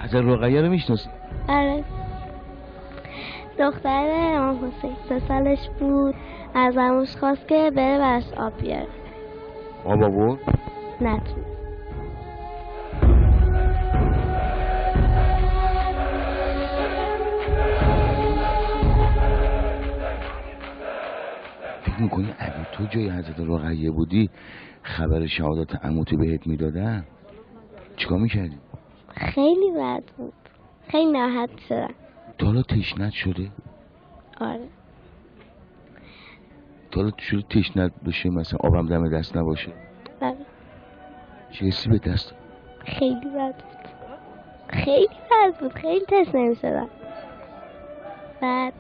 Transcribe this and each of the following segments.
حضرت رقیه رو میشناسی؟ آره، دختر امام حسین 3 سالش بود، از عموش خواست که بره براش آب بیاره. آب آورد؟ نتونست. فکر میکنی اگه تو جای حضرت رقیه بودی خبر شهادت عموتو بهت میدادن چیکار میکردی؟ خیلی بد بود، خیلی ناراحت شدم. تا حالا تشنت شده؟ آره. تا حالا شده تشنت بشه مثلا آبم دم دست نباشه؟ آره. چه حسی به دست؟ خیلی بد بود، خیلی بد بود، خیلی تشنه میشدم. بعد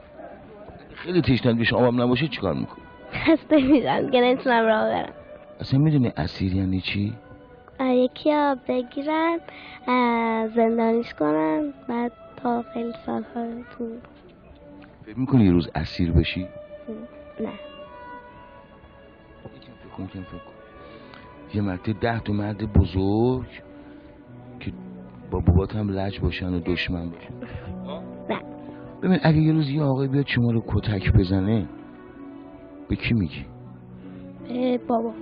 خیلی تشنت بشه آبم نباشه چیکار میکنی؟ خسته میشم دیگه، نمیتونم راه برم. اصلا میدونی اسیر یعنی چی؟ یکی آب بگیرن، زندانیش کنن، بعد تا خیلی سالها تو. فکر میکنی یه روز اسیر بشی؟ نه. فکر کن یه مرتبه 10 تا مرد بزرگ که با بابات هم لج باشن و دشمن باشن. نه. ببین اگه یه روز یه آقای بیاد شما رو کتک بزنه به کی میگی؟ به بابا.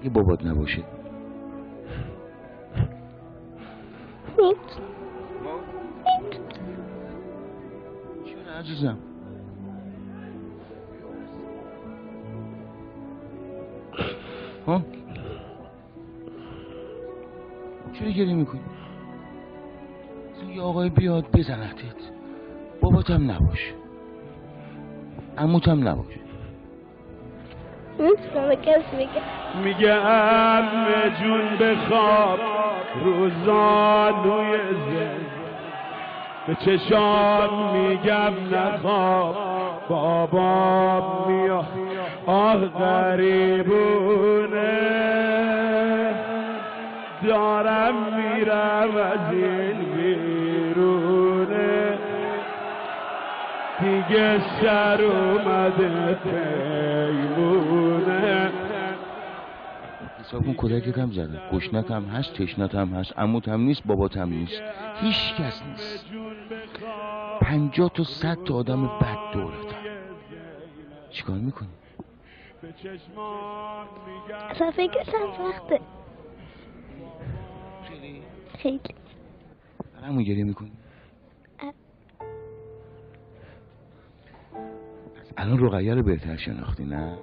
اگه بابات نباشه؟ چرا عزیزم؟ ها؟ چرا گریه میکنی؟ یه آقای بیاد بزنتت بابات هم نباشه عموت هم نباشه به کسی میگه عمه جون بخواب روزانوی زن به چشام میگم نخواب بابام میاد آه غریبونه دارم میرم از این بیرونه دیگه سر اومده پیمونه حساب کن کودکت هم زده گشنت هم هست تشنت هم هست عموت هم نیست بابات هم نیست هیچ کس نیست 50 تا 100 تا آدم بد دورتن چیکار میکنی؟ اصلا فکرشم سخته خیلی همون گریه میکنی؟ الان رقیه رو بهتر شناختی نه؟